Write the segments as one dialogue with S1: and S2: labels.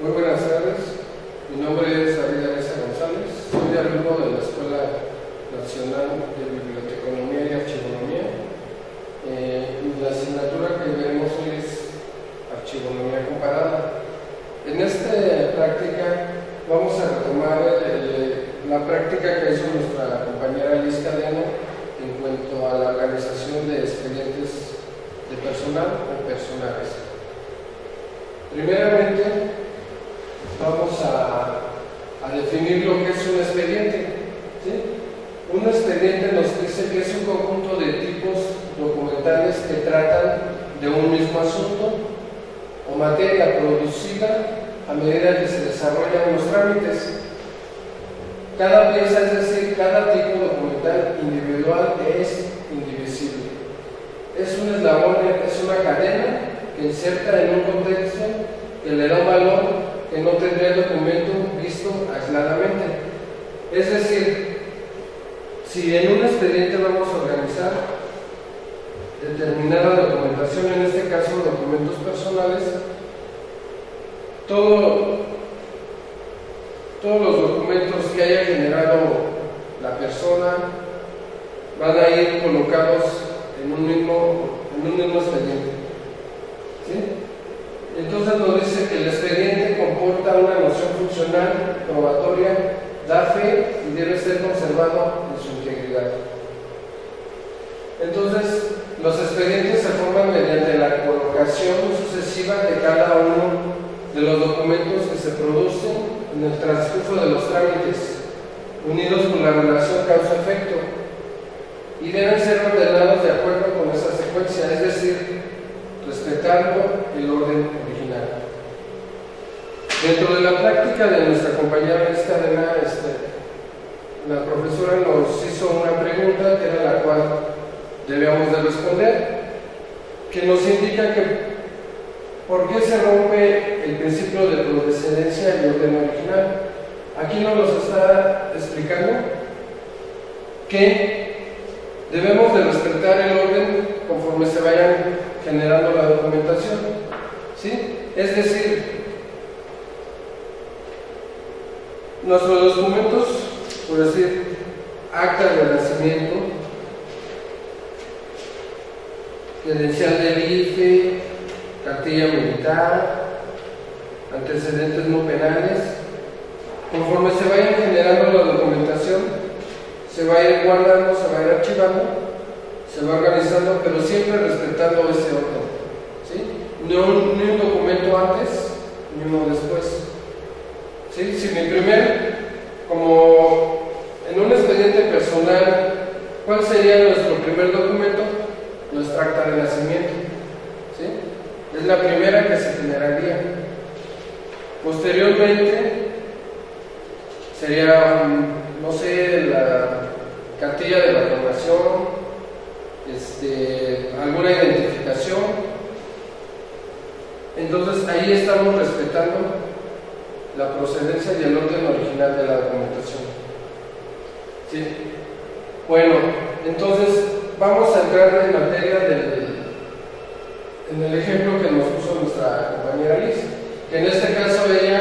S1: Muy buenas tardes, mi nombre es David Areza González, soy alumno de la Escuela Nacional de Biblioteconomía y Archivonomía. La asignatura que veremos hoy es Archivonomía Comparada. En esta práctica vamos a retomar la práctica que hizo nuestra compañera Liz Cadena en cuanto a la organización de expedientes de personal o personales. Primeramente, vamos a definir lo que es un expediente. ¿Sí? Un expediente nos dice que es un conjunto de tipos documentales que tratan de un mismo asunto o materia producida a medida que se desarrollan los trámites. Cada pieza, es decir, cada tipo documental individual es indivisible. Es un eslabón, es una cadena que inserta en un contexto que le da un valor que no tendría el documento visto aisladamente. Es decir, si en un expediente vamos a organizar determinada documentación, en este caso documentos personales, todos los documentos que haya generado la persona van a ir colocados en un mismo expediente. ¿Sí? Entonces nos dice que el expediente comporta una noción funcional, probatoria, da fe y debe ser conservado en su integridad. Entonces, los expedientes se forman mediante la colocación sucesiva de cada uno de los documentos que se producen en el transcurso de los trámites, unidos por la relación causa-efecto, y deben ser ordenados de acuerdo con esa secuencia, es decir, respetando el orden original. Dentro de la práctica de nuestra compañera Liz Cadena, la profesora nos hizo una pregunta que era la cual debíamos de responder, que nos indica que ¿por qué se rompe el principio de precedencia y orden original? Aquí nos está explicando que debemos de respetar el orden conforme se vayan generando la documentación. ¿Sí? Es decir, nuestros documentos, por decir, acta de nacimiento, credencial del IFE, cartilla militar, antecedentes no penales, conforme se vayan generando la documentación, se va a ir guardando, se va a ir archivando, se va organizando, pero siempre respetando ese orden. ¿Sí? Ni un documento antes, ni uno después. ¿Sí? Si mi como en un expediente personal, ¿cuál sería nuestro primer documento? Nuestra acta de nacimiento. ¿Sí? Es la primera que se generaría. Posteriormente, sería, no sé, la cartilla de vacunación, alguna identificación. Entonces ahí estamos respetando la procedencia y el orden original de la documentación. ¿Sí? Bueno, entonces vamos a entrar en materia en el ejemplo que nos puso nuestra compañera Liz, que en este caso ella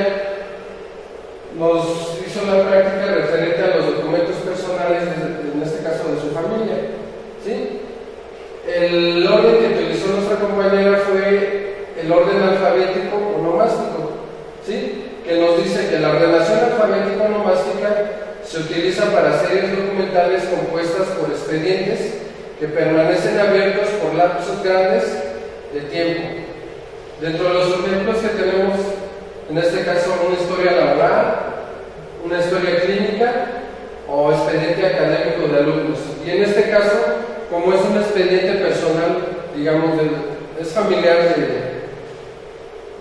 S1: nos hizo la práctica referente a los documentos personales, en este caso de su familia. ¿Sí? El orden que utilizó nuestra compañera fue el orden alfabético onomástico, ¿sí? Que nos dice que la ordenación alfabética onomástica se utiliza para series documentales compuestas por expedientes que permanecen abiertos por lapsos grandes de tiempo. Dentro de los ejemplos que tenemos, en este caso, una historia laboral, una historia clínica o expediente académico de alumnos. Y en este caso, como es un expediente personal, digamos, es familiar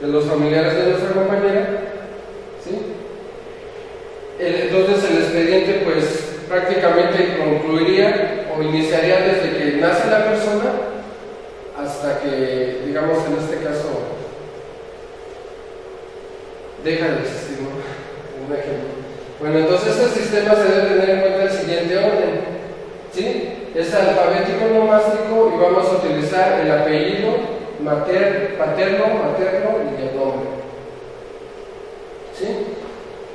S1: de los familiares de nuestra compañera, ¿sí? Entonces el expediente pues prácticamente concluiría o iniciaría desde que nace la persona hasta que, digamos, en este caso deja de existir, ¿no? Un ejemplo. Bueno, entonces este sistema se debe tener en cuenta el siguiente orden, ¿sí? Es alfabético onomástico y vamos a utilizar el apellido, paterno, materno y el nombre. ¿sí?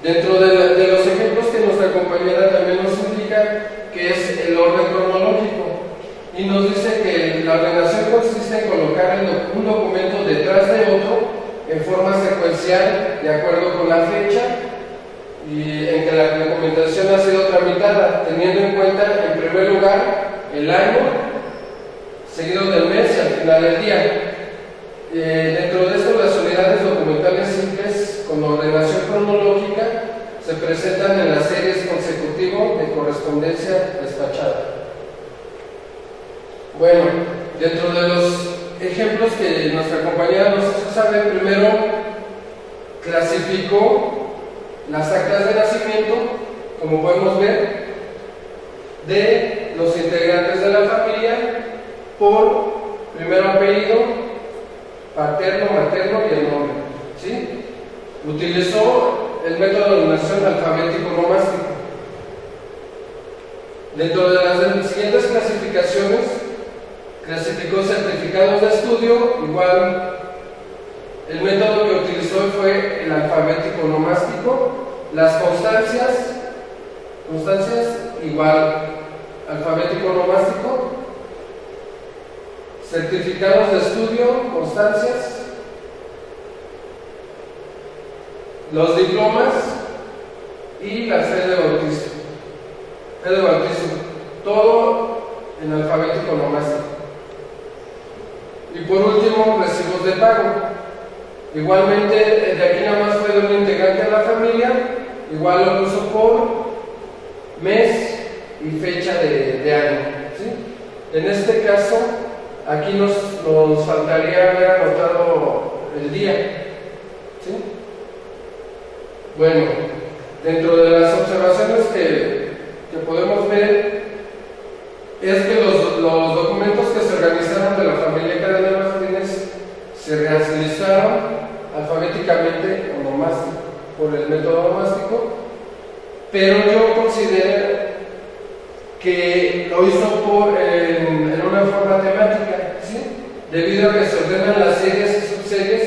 S1: Dentro de los ejemplos que nuestra compañera también nos indica, que es el orden cronológico, y nos dice que la ordenación consiste en colocar un documento detrás de otro en forma secuencial de acuerdo con la fecha y en que la documentación ha sido tramitada, teniendo en cuenta en primer lugar el año, seguido del mes y al final del día. Dentro de esto, las unidades documentales simples con ordenación cronológica se presentan en las series consecutivo de correspondencia despachada. Bueno, dentro de los ejemplos que nuestra compañera nos hizo saber, primero clasificó las actas de nacimiento, como podemos ver, de los integrantes de la familia por primero apellido, paterno, materno y el nombre, ¿sí? Utilizó el método de ordenación alfabético nomástico. Dentro de las siguientes clasificaciones, clasificó certificados de estudio, igual el método que utilizó fue el alfabético nomástico. Las constancias igual alfabético nomástico. Certificados de estudio, constancias. Los diplomas y la fe de bautismo. Todo en alfabético nomástico. Y por último, recibos de pago. Igualmente, de aquí nada más fue de un integrante de la familia, igual lo puso por mes y fecha de año, ¿sí? En este caso, aquí nos faltaría haber anotado el día, ¿sí? Bueno, dentro de las observaciones que podemos ver, es que los documentos que se organizaron de la familia Cadena Martínez se realizaron alfabéticamente o nomástico, por el método nomástico, pero yo considero que lo hizo en una forma temática, ¿sí? Debido a que se ordenan las series y subseries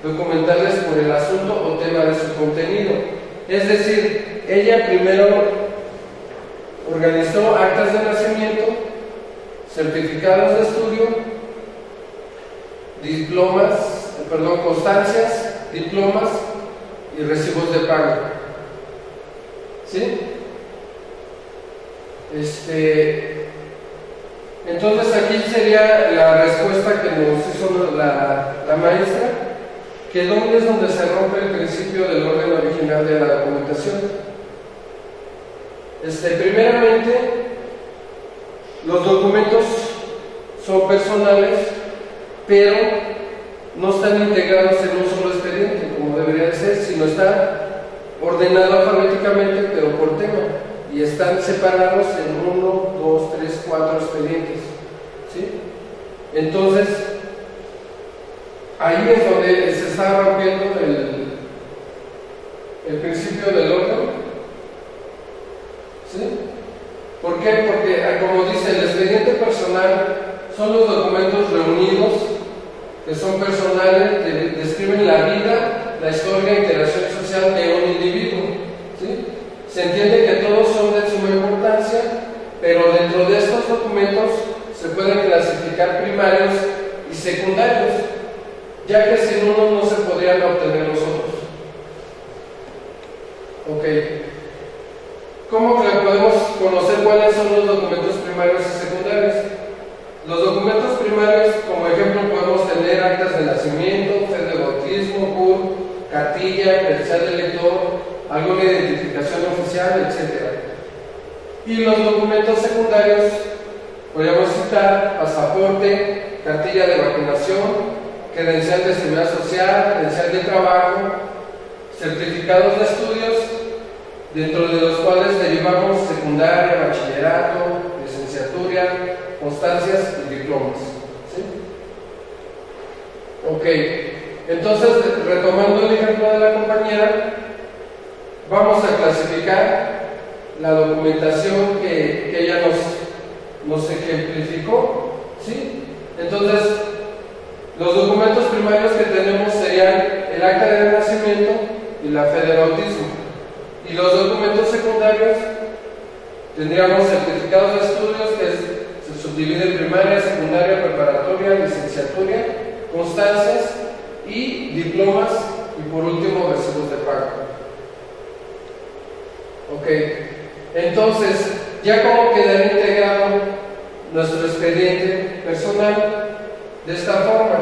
S1: documentales por el asunto o tema de su contenido. Es decir, ella primero organizó actas de nacimiento, certificados de estudio, constancias, diplomas y recibos de pago. ¿Sí? Entonces aquí sería la respuesta que nos hizo la maestra, que dónde es donde se rompe el principio del orden original de la documentación. Primeramente, los documentos son personales, pero no están integrados en un solo expediente, como debería de ser, sino está ordenado alfabéticamente, pero por tema, y están separados en 1, 2, 3, 4 expedientes, ¿sí? Entonces, ahí es donde se está rompiendo el principio del orden. ¿Sí? ¿Por qué? Porque, como dice, el expediente personal son los documentos reunidos que son personales, que describen la vida, la historia e interacción social de un individuo, ¿sí? Se entiende que todos son de suma importancia, pero dentro de estos documentos se pueden clasificar primarios y secundarios, ya que sin uno no se podrían obtener los otros. Ok. ¿Cómo que podemos conocer cuáles son los documentos primarios y secundarios? Los documentos primarios, como ejemplo, podemos tener actas de nacimiento, fe de bautismo, CUR, cartilla, credencial de lector, alguna identificación oficial, etc. Y los documentos secundarios, podríamos citar pasaporte, cartilla de vacunación, credencial de seguridad social, credencial de trabajo, certificados de estudios, dentro de los cuales derivamos secundaria, bachillerato, licenciatura, constancias y diplomas, ¿sí? Ok, entonces, retomando el ejemplo de la compañera, vamos a clasificar la documentación que ella nos ejemplificó, ¿sí? Entonces, los documentos primarios que tenemos serían el acta de nacimiento, y la fe de bautismo. Y los documentos secundarios tendríamos certificados de estudios, que se subdivide en primaria, secundaria, preparatoria, licenciatura, constancias y diplomas, y por último recibos de pago. Ok, entonces ya como quedaría integrado nuestro expediente personal de esta forma.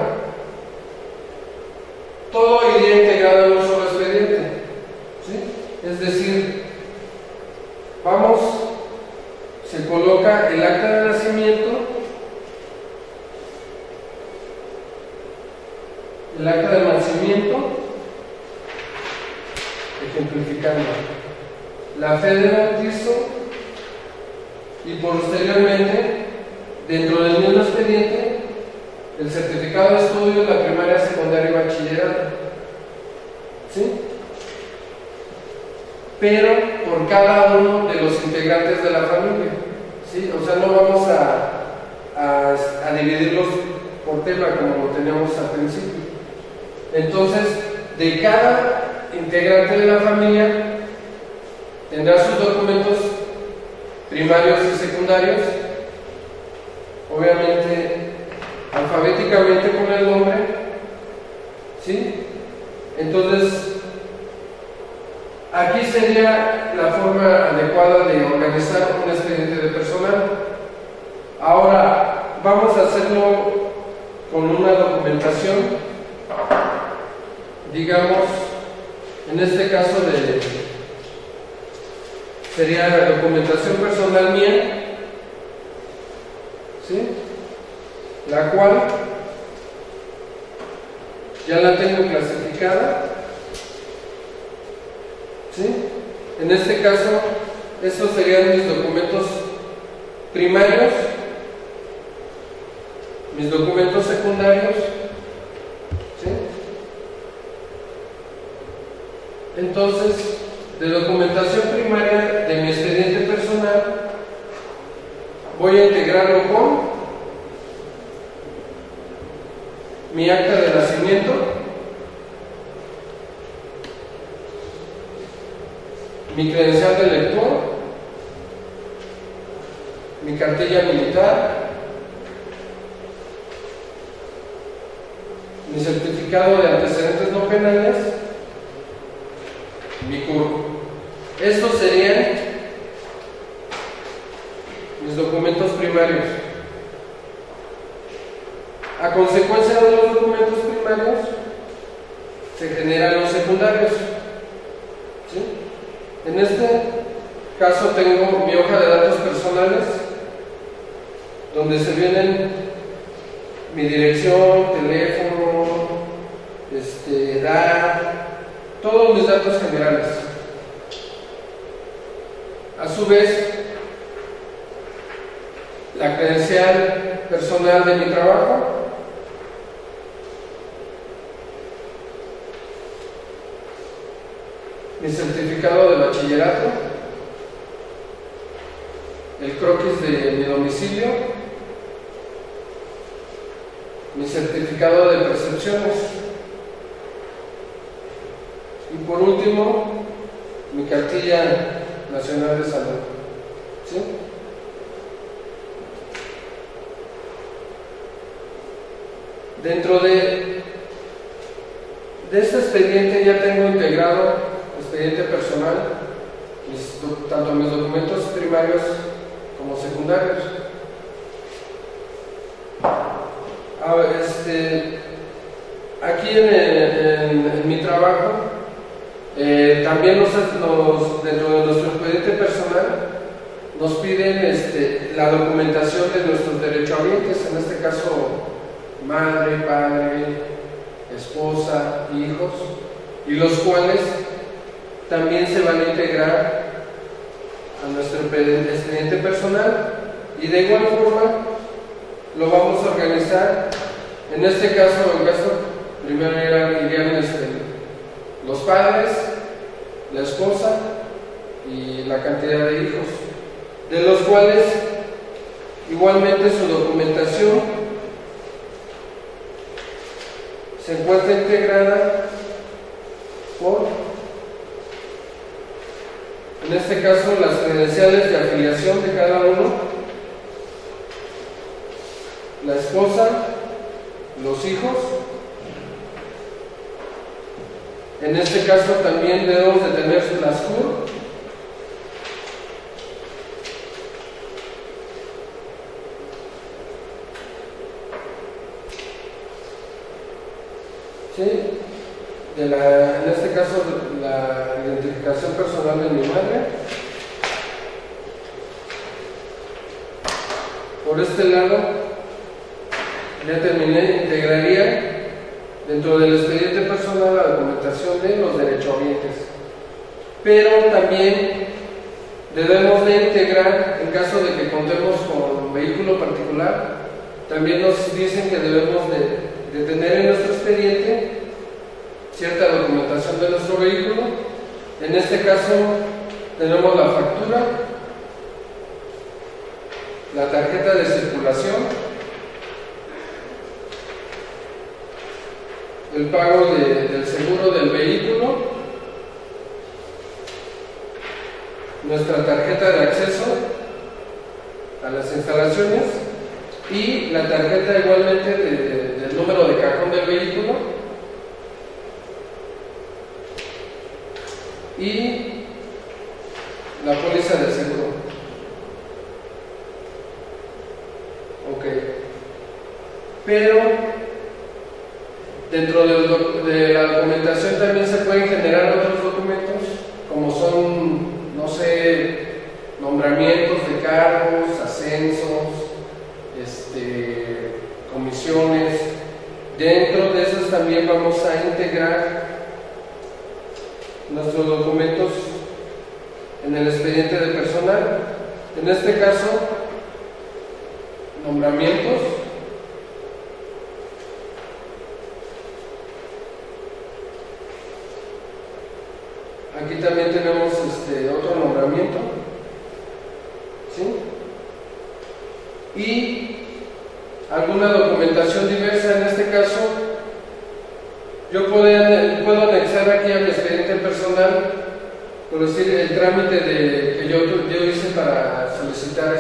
S1: Todo iría integrado en un solo expediente, ¿sí? Es decir, se coloca el acta de nacimiento, el acta de nacimiento, ejemplificando, la fe de bautizo, y posteriormente, dentro del mismo expediente, el certificado de estudios, la primaria, secundaria y bachillerato, ¿sí? Pero por cada uno de los integrantes de la familia, ¿sí? O sea, no vamos a dividirlos por tema como lo teníamos al principio. Entonces, de cada integrante de la familia tendrá sus documentos primarios y secundarios, obviamente alfabéticamente con el nombre, ¿sí? Entonces, aquí sería la forma adecuada de organizar un expediente de personal. Ahora, vamos a hacerlo con una documentación, digamos, en este caso sería la documentación personal mía, ¿sí? La cual ya la tengo clasificada, ¿sí? En este caso, estos serían mis documentos primarios, mis documentos secundarios, ¿sí? Entonces, de documentación primaria de mi expediente personal, voy a integrarlo con mi acta de nacimiento, mi credencial de lector, mi cartilla militar, mi certificado de antecedentes no penales, mi CURP. Estos serían mis documentos primarios. A consecuencia de los documentos primarios, se generan los secundarios, ¿sí? En este caso tengo mi hoja de datos personales, donde se vienen mi dirección, teléfono, edad, todos mis datos generales. A su vez, la credencial personal de mi trabajo, mi certificado de bachillerato, el croquis de mi domicilio, mi certificado de percepciones y por último mi cartilla nacional de salud, ¿sí? Dentro de este expediente ya tengo integrado expediente personal, tanto mis documentos primarios como secundarios. Aquí en mi trabajo, también dentro de nuestro expediente personal nos piden la documentación de nuestros derechohabientes, en este caso madre, padre, esposa, hijos, y los cuales también se van a integrar a nuestro expediente personal, y de igual forma lo vamos a organizar. En este caso, primero irían los padres, la esposa y la cantidad de hijos, de los cuales igualmente su documentación se encuentra integrada por en este caso las credenciales de afiliación de cada uno, la esposa, los hijos. En este caso también debemos de tener las CUR. ¿Sí? En este caso la identificación personal de mi madre. Por este lado ya terminé, integraría dentro del expediente personal la documentación de los derechohabientes, pero también debemos de integrar, en caso de que contemos con vehículo particular, también nos dicen que debemos de tener en nuestro expediente cierta documentación de nuestro vehículo. En este caso tenemos la factura, la tarjeta de circulación, el pago del seguro del vehículo, nuestra tarjeta de acceso a las instalaciones y la tarjeta igualmente del número de cajón del vehículo y la póliza de seguro. Ok. Pero dentro de la documentación también se pueden generar otros documentos, como son, no sé, nombramientos de cargos, ascensos, comisiones. Dentro de esos también vamos a integrar nuestros documentos en el expediente de personal. En este caso, nombramientos, aquí también tenemos otro nombramiento, ¿sí? Y alguna documentación diversa. En este caso yo puedo anexar aquí a mi expediente personal, por decir, el trámite que yo hice para solicitar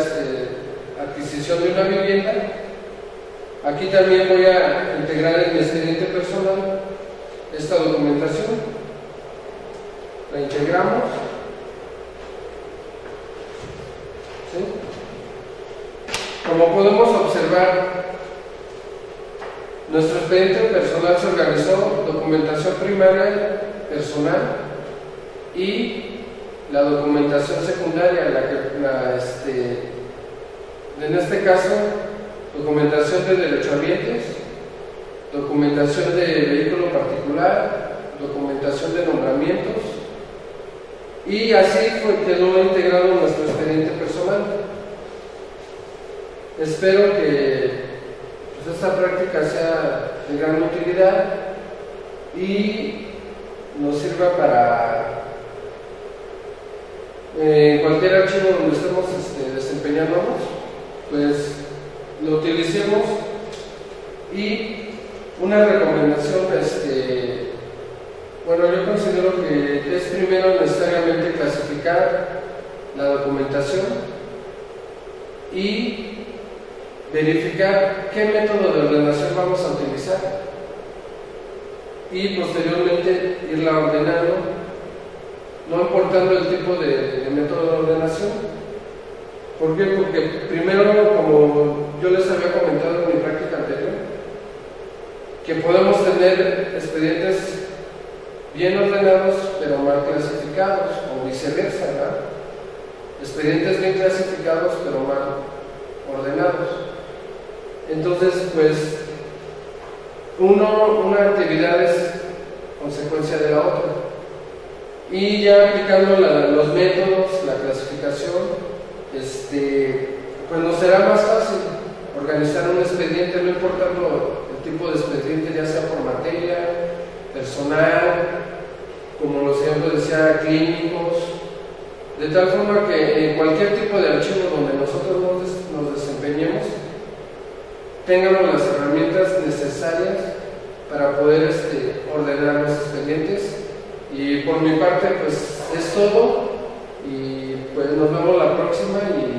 S1: adquisición de una vivienda. Aquí también voy a integrar en mi expediente personal esta documentación. La integramos, ¿sí? Como podemos observar, nuestro expediente personal se organizó: documentación primaria personal y la documentación secundaria, en este caso, documentación de derechohabientes, documentación de vehículo particular, documentación de nombramientos, y así quedó integrado nuestro expediente personal. Espero que esta práctica sea de gran utilidad y nos sirva para cualquier archivo donde estemos desempeñándonos, pues lo utilicemos. Y una recomendación, bueno, yo considero que es primero necesariamente clasificar la documentación y verificar qué método de ordenación vamos a utilizar y posteriormente irla ordenando, no importando el tipo de método de ordenación. ¿Por qué? Porque primero, como yo les había comentado en mi práctica anterior, que podemos tener expedientes bien ordenados pero mal clasificados, o viceversa, ¿verdad? Expedientes bien clasificados pero mal ordenados. Entonces, pues, una actividad es consecuencia de la otra. Y ya aplicando los métodos, la clasificación, pues nos será más fácil organizar un expediente, no importando el tipo de expediente, ya sea por materia, personal, como los ejemplos decía, clínicos, de tal forma que en cualquier tipo de archivo donde nosotros nos desempeñemos, tengamos las herramientas necesarias para poder ordenar los expedientes. Y por mi parte, pues es todo. Y pues nos vemos la próxima y